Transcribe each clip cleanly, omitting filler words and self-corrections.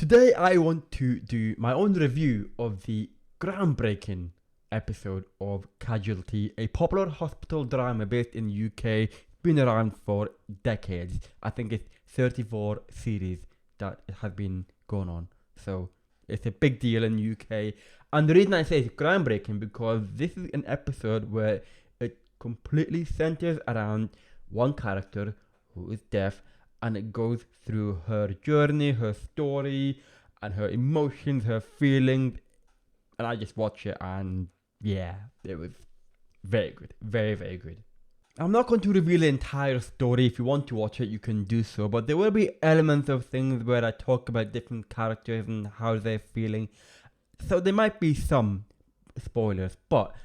Today I want to do my own review of the groundbreaking episode of Casualty, a popular hospital drama based in the UK, been around for decades. I think it's 34 series that has been going on. So it's a big deal in the UK. And the reason I say it's groundbreaking because this is an episode where it completely centers around one character who is deaf, and it goes through her journey, her story, and her emotions, her feelings. And I just watch it, and yeah, it was very good. Very, very good. I'm not going to reveal the entire story. If you want to watch it, you can do so. But there will be elements of things where I talk about different characters and how they're feeling. So there might be some spoilers, but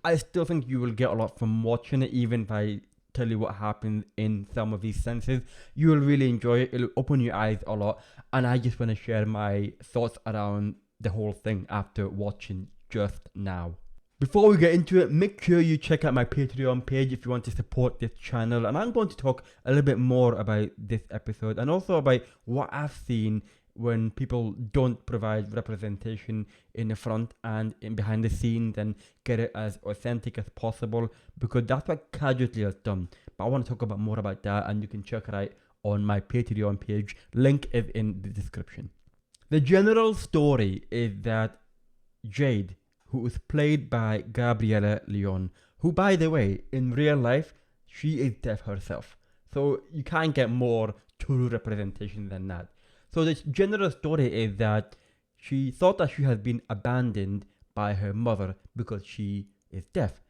I still think you will get a lot from watching it, even if I tell you what happens in some of these senses. You will really enjoy it. It'll open your eyes a lot. And I just want to share my thoughts around the whole thing after watching just now. Before we get into it, make sure you check out my Patreon page if you want to support this channel. And I'm going to talk a little bit more about this episode and also about what I've seen when people don't provide representation in the front and in behind the scenes and get it as authentic as possible, because that's what Casualty has done. But I want to talk about more about that, and you can check it out on my Patreon page. Link is in the description. The general story is that Jade, who is played by Gabriella Leon, who, by the way, in real life, she is deaf herself. So you can't get more true representation than that. So the general story is that she thought that she had been abandoned by her mother because she is deaf.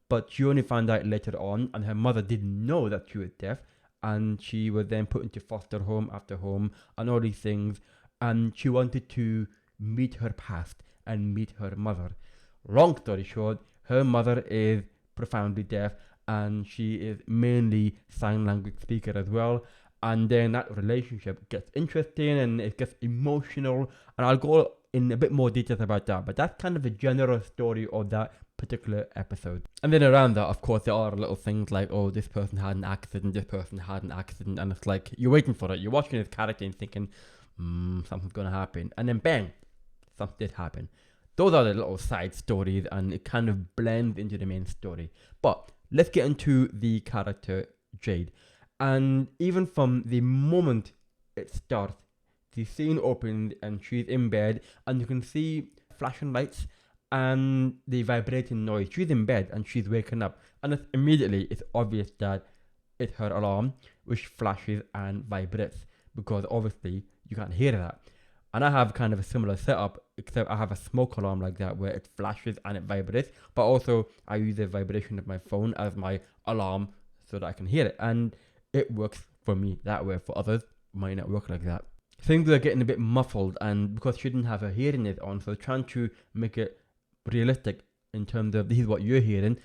But she only found out later on, and her mother didn't know that she was deaf, and she was then put into foster home after home and all these things. And she wanted to meet her past and meet her mother. Long story short, her mother is profoundly deaf, and she is mainly sign language speaker as well. And then that relationship gets interesting and it gets emotional. And I'll go in a bit more details about that. But that's kind of the general story of that particular episode. And then around that, of course, there are little things like, oh, this person had an accident, this person had an accident. And it's like, you're waiting for it. You're watching this character and thinking, something's going to happen. And then bang, something did happen. Those are the little side stories, and it kind of blends into the main story. But let's get into the character Jade. And even from the moment it starts, the scene opens and she's in bed, and you can see flashing lights and the vibrating noise. She's in bed and she's waking up, and it's obvious that it's her alarm, which flashes and vibrates, because obviously you can't hear that. And I have kind of a similar setup, except I have a smoke alarm like that where it flashes and it vibrates, but also I use the vibration of my phone as my alarm so that I can hear it. And it works for me that way. For others, it might not work like that. Things are getting a bit muffled, and because she didn't have her hearing aid on, so trying to make it realistic in terms of this is what you're hearing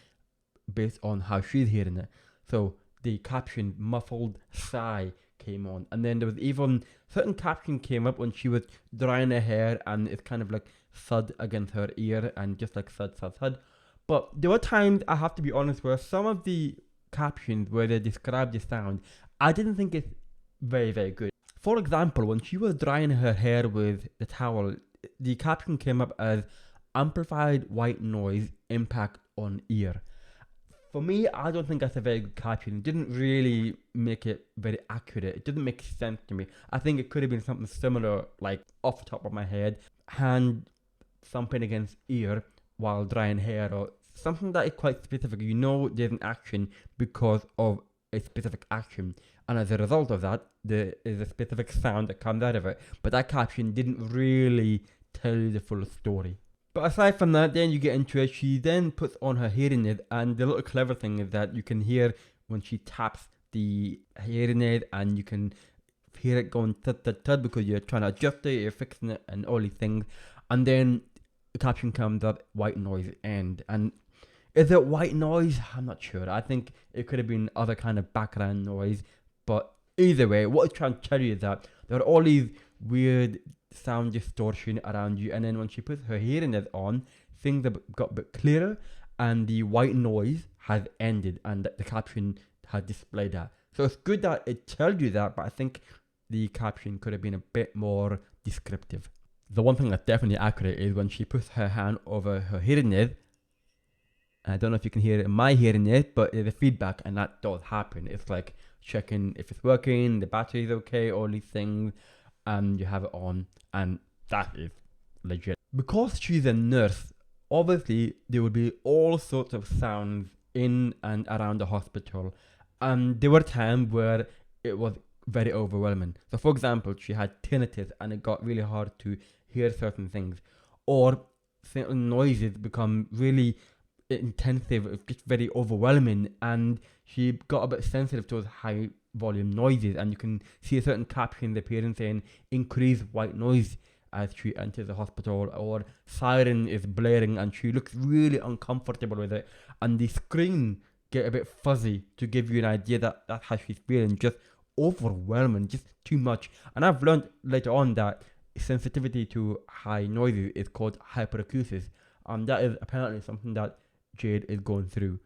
based on how she's hearing it. So the caption muffled sigh came on, and then there was even certain caption came up when she was drying her hair, and it's kind of like thud against her ear, and just like thud, thud, thud. But there were times, I have to be honest, where some of the captions where they describe the sound, I didn't think it's very, very good. For example, when she was drying her hair with the towel, the caption came up as amplified white noise impact on ear. For me, I don't think that's a very good caption. It didn't really make it very accurate. It didn't make sense to me. I think it could have been something similar, like off the top of my head, hand thumping against ear while drying hair, or something that is quite specific. You know there's an action because of a specific action, and as a result of that, there is a specific sound that comes out of it. But that caption didn't really tell you the full story. But aside from that, then you get into it. She then puts on her hearing aid, and the little clever thing is that you can hear when she taps the hearing aid, and you can hear it going thud thud thud because you're trying to adjust it, you're fixing it, and all these things. And then the caption comes up, white noise end. And is it white noise? I'm not sure. I think it could have been other kind of background noise. But either way, what it's trying to tell you is that there are all these weird sound distortion around you. And then when she puts her hearing aid on, things have got a bit clearer, and the white noise has ended, and the caption has displayed that. So it's good that it tells you that, but I think the caption could have been a bit more descriptive. The one thing that's definitely accurate is when she puts her hand over her hearing aid. I don't know if you can hear it in my hearing aid, but there's a feedback, and that does happen. It's like checking if it's working, the battery is okay, all these things, and you have it on, and that is legit. Because she's a nurse, obviously there would be all sorts of sounds in and around the hospital, and there were times where it was very overwhelming. So for example, she had tinnitus and it got really hard to hear certain things, or certain noises become really intensive, just very overwhelming, and she got a bit sensitive to those high volume noises, and you can see a certain caption appearing saying increase white noise as she enters the hospital, or siren is blaring and she looks really uncomfortable with it, and the screen get a bit fuzzy to give you an idea that that's how she's feeling, just overwhelming, just too much. And I've learned later on that sensitivity to high noises is called hyperacusis, and that is apparently something that Jade is going through.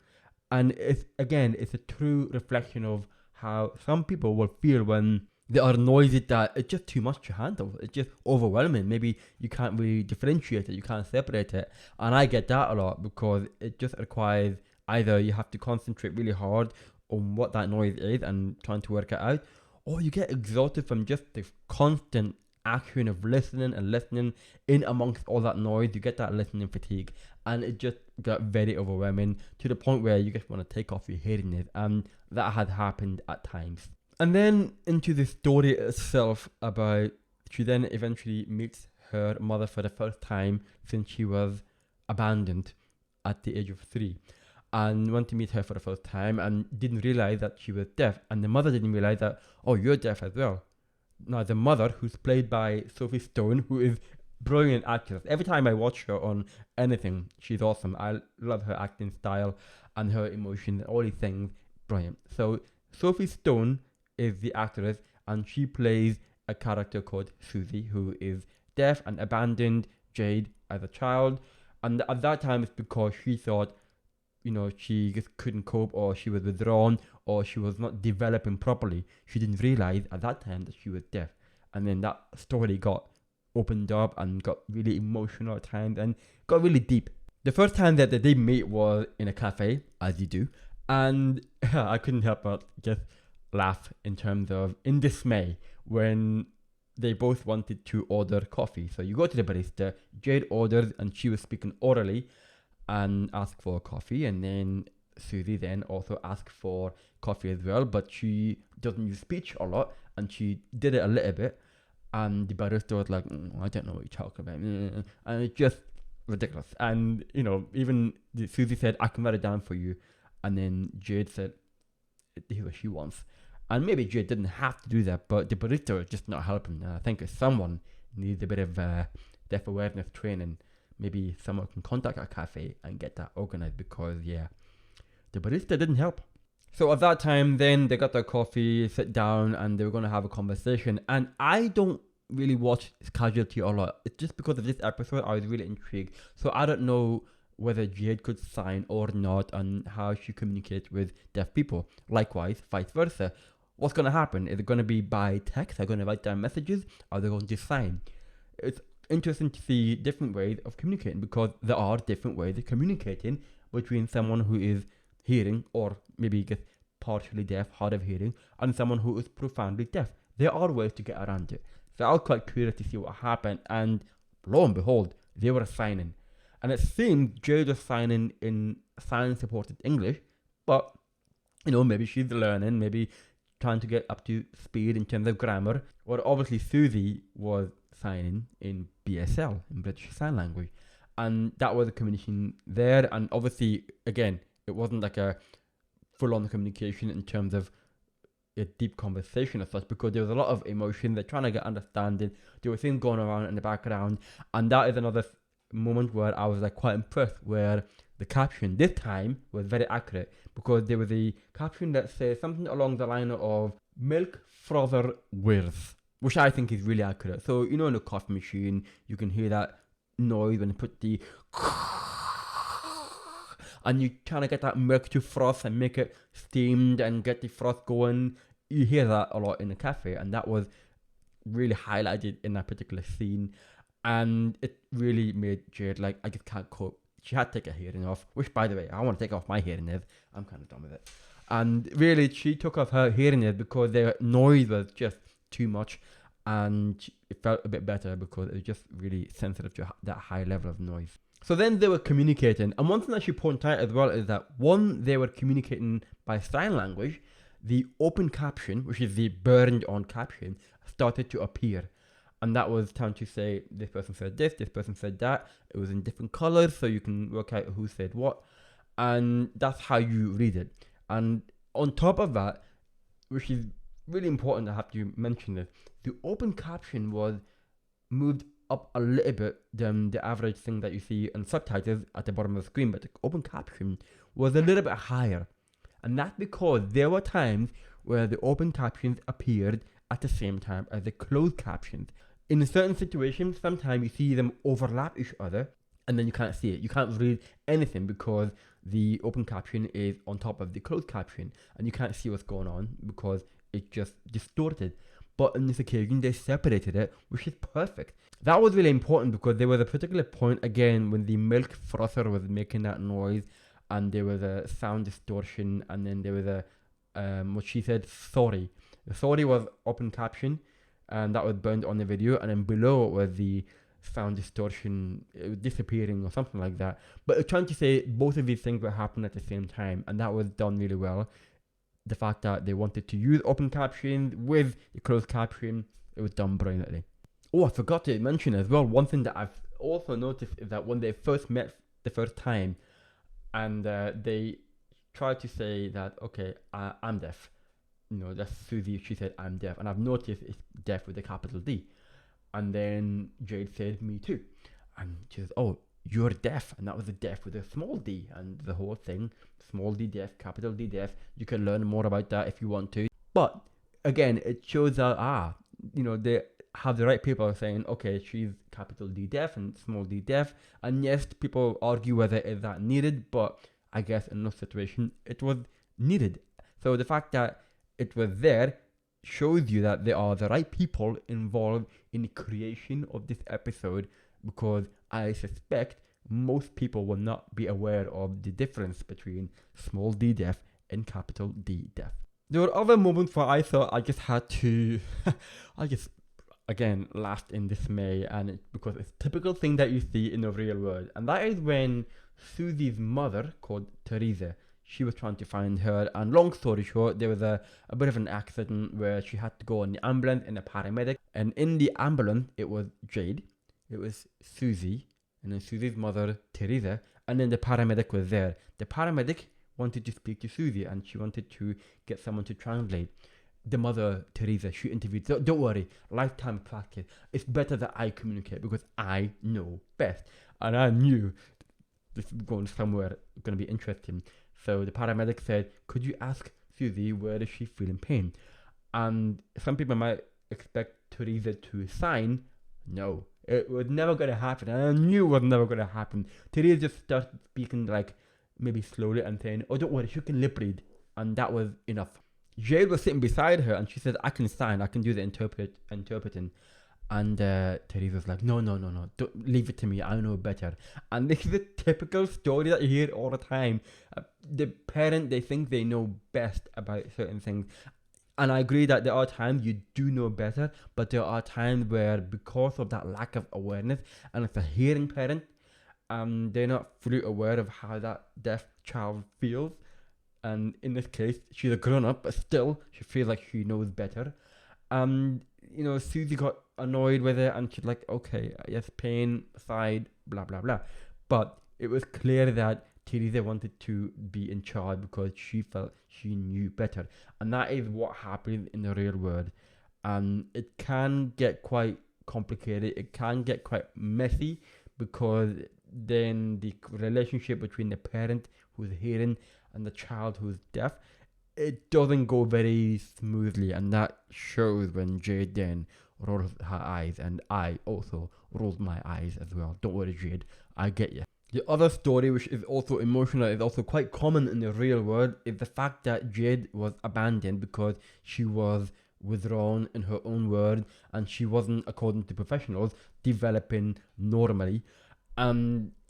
And it's a true reflection of how some people will feel when there are noises that it's just too much to handle. It's just overwhelming. Maybe you can't really differentiate it, you can't separate it. And I get that a lot because it just requires either you have to concentrate really hard on what that noise is and trying to work it out, or you get exhausted from just the constant action of listening and listening in amongst all that noise. You get that listening fatigue, and it just got very overwhelming to the point where you just want to take off your hearing aid, and that had happened at times. And then into the story itself, about she then eventually meets her mother for the first time since she was abandoned at the age of 3, and went to meet her for the first time and didn't realize that she was deaf, and the mother didn't realize that, oh, you're deaf as well. Now the mother, who's played by Sophie Stone, who is brilliant actress. Every time I watch her on anything, she's awesome. I love her acting style and her emotion and all these things. Brilliant. So Sophie Stone is the actress, and she plays a character called Susie, who is deaf and abandoned Jade as a child. And at that time, it's because she thought, she just couldn't cope, or she was withdrawn, or she was not developing properly. She didn't realize at that time that she was deaf. And then that story got opened up and got really emotional at times and got really deep. The first time that they did meet was in a cafe, as you do. And I couldn't help but just laugh in dismay when they both wanted to order coffee. So you go to the barista, Jade orders, and she was speaking orally and asked for coffee, and then Susie then also asked for coffee as well, but she doesn't use speech a lot, and she did it a little bit, and the barista was like, I don't know what you're talking about, and it's just ridiculous. And even Susie said, I can write it down for you, and then Jade said, here's what she wants. And maybe Jade didn't have to do that, but the barista was just not helping. I think if someone needs a bit of deaf awareness training, maybe someone can contact a cafe and get that organized, because the barista didn't help. So at that time, then they got their coffee, sit down, and they were going to have a conversation. And I don't really watch Casualty a lot. It's just because of this episode, I was really intrigued. So I don't know whether Jade could sign or not, and how she communicates with deaf people. Likewise, vice versa. What's going to happen? Is it going to be by text? Are they going to write down messages? Are they going to sign? It's interesting to see different ways of communicating, because there are different ways of communicating between someone who is hearing, or maybe just partially deaf, hard of hearing, and someone who is profoundly deaf. There are ways to get around it. So I was quite curious to see what happened, and lo and behold, they were signing. And it seemed Jade was signing in sign-supported English, but maybe she's learning, maybe trying to get up to speed in terms of grammar. Or obviously Susie was signing in BSL, in British Sign Language, and that was a communication there. And obviously, again, it wasn't like a full-on communication in terms of a deep conversation as such, because there was a lot of emotion. They're trying to get understanding. There were things going around in the background, and that is another moment where I was quite impressed, where the caption this time was very accurate, because there was a caption that says something along the line of milk frother whirs, which I think is really accurate. So in a coffee machine, you can hear that noise when you put the and you're trying to get that milk to froth and make it steamed and get the froth going. You hear that a lot in a cafe, and that was really highlighted in that particular scene, and it really made Jade like, I just can't cope. She had to take her hearing off, which, by the way, I want to take off my hearing aid. I'm kind of done with it. And really, she took off her hearing aid because the noise was just too much, and it felt a bit better because it was just really sensitive to that high level of noise. So then they were communicating, and one thing that she pointed out as well is that one, they were communicating by sign language. The open caption, which is the burned on caption, started to appear. And that was trying to say, this person said this person said that. It was in different colors, so you can work out who said what. And that's how you read it. And on top of that, which is really important, I have to mention this, the open caption was moved up a little bit than the average thing that you see in subtitles at the bottom of the screen, but the open caption was a little bit higher. And that's because there were times where the open captions appeared at the same time as the closed captions. In certain situations, sometimes you see them overlap each other, and then you can't see it. You can't read anything because the open caption is on top of the closed caption, and you can't see what's going on because it's just distorted. But on this occasion, they separated it, which is perfect. That was really important because there was a particular point, again, when the milk frother was making that noise, and there was a sound distortion, and then there was a, what she said, sorry. The sorry was open caption, and that was burned on the video, and then below was the sound distortion, it was disappearing or something like that. But it's trying to say both of these things were happening at the same time, and that was done really well. The fact that they wanted to use open caption with the closed caption, it was done brilliantly. Oh, I forgot to mention as well, one thing that I've also noticed is that when they first met the first time, and they tried to say that, okay, I'm deaf. You know, that's Susie, she said, I'm deaf. And I've noticed it's deaf with a capital D. And then Jade said, me too. And she says, oh, you're deaf. And that was a deaf with a small d. And the whole thing, small d deaf, capital D deaf. You can learn more about that if you want to. But again, it shows that, they have the right people saying, okay, she's capital D deaf and small d deaf. And yes, people argue whether is that needed, but I guess in this situation, it was needed. So the fact that it was there shows you that there are the right people involved in the creation of this episode, because I suspect most people will not be aware of the difference between small d deaf and capital D deaf. There were other moments where I thought I just had to, again, laughed in dismay, and it's because it's a typical thing that you see in the real world, and that is when Susie's mother, called Teresa, she was trying to find her, and long story short, there was a bit of an accident where she had to go in the ambulance and a paramedic, and in the ambulance it was Jade, it was Susie, and then Susie's mother, Teresa, and then the paramedic was there. The paramedic wanted to speak to Susie, and she wanted to get someone to translate. The mother, Teresa, she interviewed, don't worry, lifetime practice. It's better that I communicate because I know best. And I knew this is going somewhere going to be interesting. So the paramedic said, could you ask Susie where does she feel in pain? And some people might expect Teresa to sign. No, it was never going to happen. And I knew it was never going to happen. Teresa just started speaking like maybe slowly and saying, oh, don't worry, she can lip read. And that was enough. Jade was sitting beside her and she said, I can sign, I can do the interpreting. And Teresa was like, no, don't leave it to me, I know better. And this is a typical story that you hear all the time. The parent, they think they know best about certain things. And I agree that there are times you do know better, but there are times where because of that lack of awareness, and it's a hearing parent, they're not fully aware of how that deaf child feels. And in this case, she's a grown-up, but still, she feels like she knows better. Susie got annoyed with it, and she's like, okay, yes, pain aside, blah, blah, blah. But it was clear that Teresa wanted to be in charge because she felt she knew better. And that is what happens in the real world. It can get quite complicated. It can get quite messy because then the relationship between the parent who's hearing and the child who's deaf, it doesn't go very smoothly, and that shows when Jade then rolls her eyes, and I also rolled my eyes as well. Don't worry, Jade, I get you. The other story, which is also emotional, is also quite common in the real world, is the fact that Jade was abandoned because she was withdrawn in her own word, and she wasn't, according to professionals, developing normally.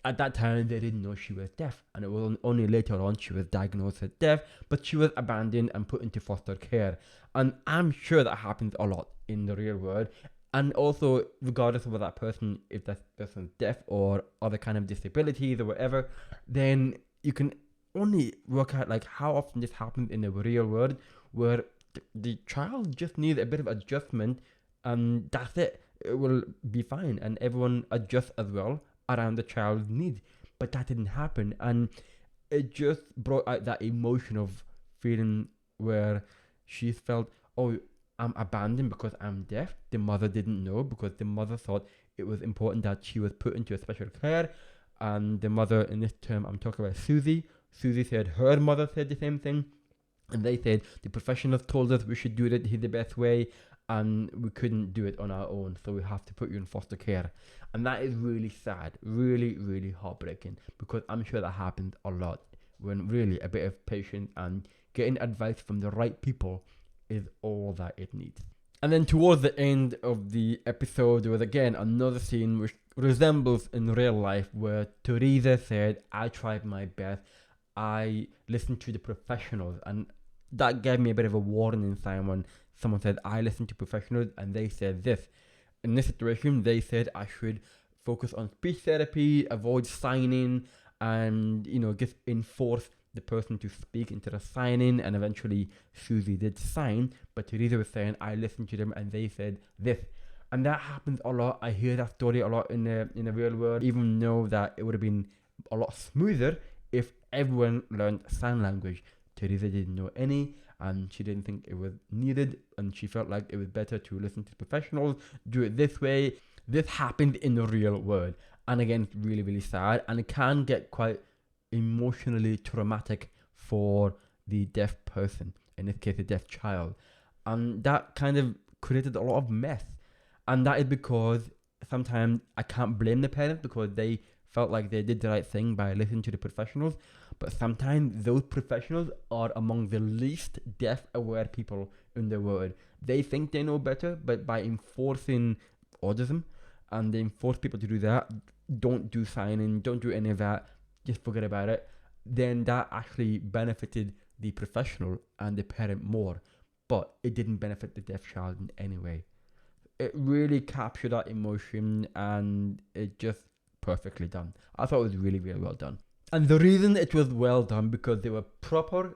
At that time, they didn't know she was deaf, and it was only later on she was diagnosed as deaf, but she was abandoned and put into foster care. And I'm sure that happens a lot in the real world. And also, regardless of whether that person, if that person's deaf or other kind of disabilities or whatever, then you can only work out like how often this happens in the real world, where the child just needs a bit of adjustment, and that's it. It will be fine, and everyone adjusts as well around the child's needs. But that didn't happen, and it just brought out that emotion of feeling where she felt, oh, I'm abandoned because I'm deaf. The mother didn't know, because the mother thought it was important that she was put into a special care. And the mother, in this term, I'm talking about Susie. Susie said her mother said the same thing. And they said the professionals told us we should do it the best way, and we couldn't do it on our own, so we have to put you in foster care. And that is really sad, really, really heartbreaking, because I'm sure that happens a lot, when really a bit of patience and getting advice from the right people is all that it needs. And then towards the end of the episode, there was again another scene which resembles in real life, where Teresa said, I tried my best, I listened to the professionals. And that gave me a bit of a warning sign when someone said, I listened to professionals and they said this. In this situation, they said I should focus on speech therapy, avoid signing, and, just enforce the person to speak instead of signing. And eventually Susie did sign, but Teresa was saying, I listened to them and they said this. And that happens a lot. I hear that story a lot in the real world, even though that it would have been a lot smoother if everyone learned sign language. Teresa didn't know any, and she didn't think it was needed, and she felt like it was better to listen to professionals, do it this way. This happened in the real world, and again, it's really, really sad, and it can get quite emotionally traumatic for the deaf person, in this case, a deaf child, and that kind of created a lot of mess. And that is because sometimes I can't blame the parents, because they felt like they did the right thing by listening to the professionals, but sometimes those professionals are among the least deaf aware people in the world. They think they know better, but by enforcing autism, and they enforce people to do that, don't do signing, don't do any of that, just forget about it, then that actually benefited the professional and the parent more, but it didn't benefit the deaf child in any way. It really captured that emotion, and it just perfectly done. I thought it was really, really well done. And the reason it was well done, because there were proper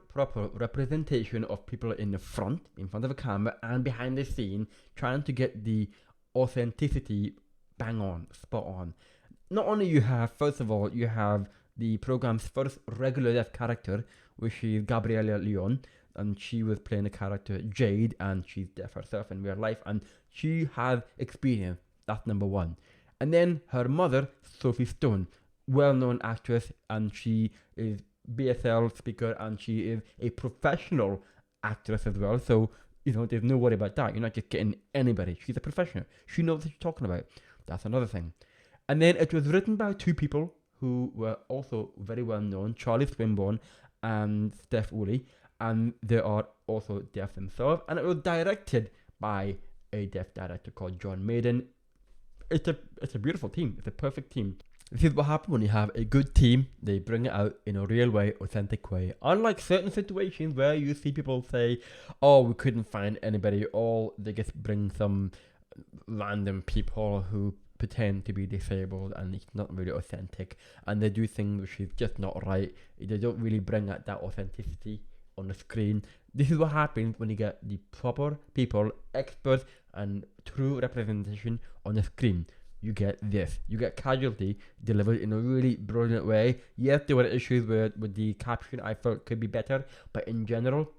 representation of people in the front of a camera, and behind the scene, trying to get the authenticity bang on, spot on. Not only you have, first of all, you have the program's first regular deaf character, which is Gabriella Leon, and she was playing the character Jade, and she's deaf herself in real life, and she has experience. That's number one. And then her mother, Sophie Stone, well-known actress, and she is BSL speaker, and she is a professional actress as well. So, there's no worry about that. You're not just getting anybody. She's a professional. She knows what she's talking about. That's another thing. And then it was written by two people who were also very well-known, Charlie Swinburne and Steph Woolley, and they are also deaf themselves. And it was directed by a deaf director called John Maiden. It's a beautiful team. It's a perfect team. This is what happens when you have a good team. They bring it out in a real way, authentic way. Unlike certain situations where you see people say, oh, we couldn't find anybody, or they just bring some random people who pretend to be disabled, and it's not really authentic, and they do things which is just not right. They don't really bring out that authenticity on the screen. This is what happens when you get the proper people, experts, and true representation on the screen. You get this. You get Casualty delivered in a really brilliant way. Yes, there were issues with the caption I felt could be better, but in general,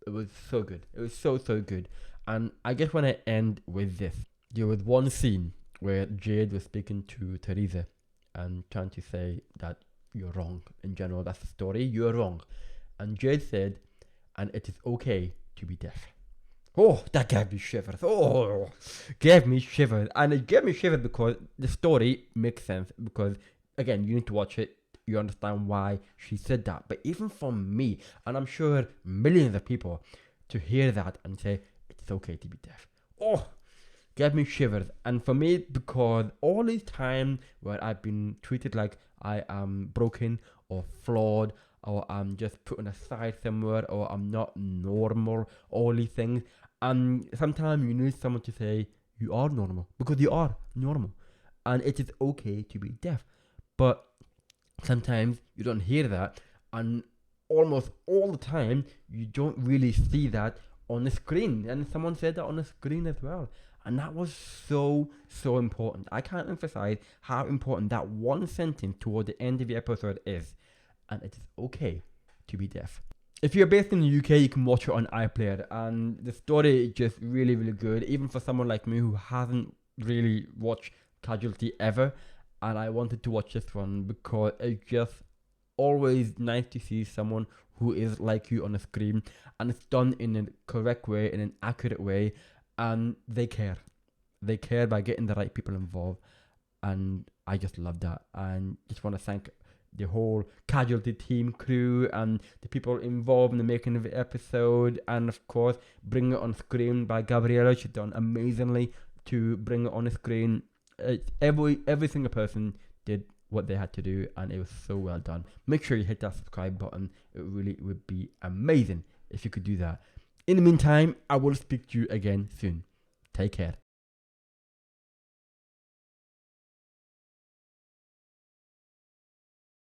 it was so good. It was so good. And I guess when I end with this, there was one scene where Jade was speaking to Theresa and trying to say that you're wrong. In general, that's the story. You're wrong. And Jade said, and it is okay to be deaf. Oh, that gave me shivers. Oh, gave me shivers. And it gave me shivers because the story makes sense. Because, again, you need to watch it. You understand why she said that. But even for me, and I'm sure millions of people, to hear that and say, it it's okay to be deaf. Oh, gave me shivers. And for me, because all this time where I've been treated like I am broken or flawed, or I'm just put on a side somewhere, or I'm not normal, all these things. And sometimes you need someone to say, you are normal, because you are normal. And it is okay to be deaf. But sometimes you don't hear that, and almost all the time you don't really see that on the screen. And someone said that on the screen as well. And that was so important. I can't emphasize how important that one sentence toward the end of the episode is. And it is okay to be deaf. If you're based in the UK, you can watch it on iPlayer, and the story is just really good, even for someone like me who hasn't really watched Casualty ever. And I wanted to watch this one because it's just always nice to see someone who is like you on the screen, and it's done in a correct way, in an accurate way, and they care by getting the right people involved. And I just love that, and just want to thank the whole Casualty team, crew, and the people involved in the making of the episode, and of course bringing it on screen by Gabriella. She's done amazingly to bring it on the screen. Every single person did what they had to do, and it was so well done. Make sure you hit that subscribe button. It really would be amazing if you could do that. In the meantime, I will speak to you again soon. Take care.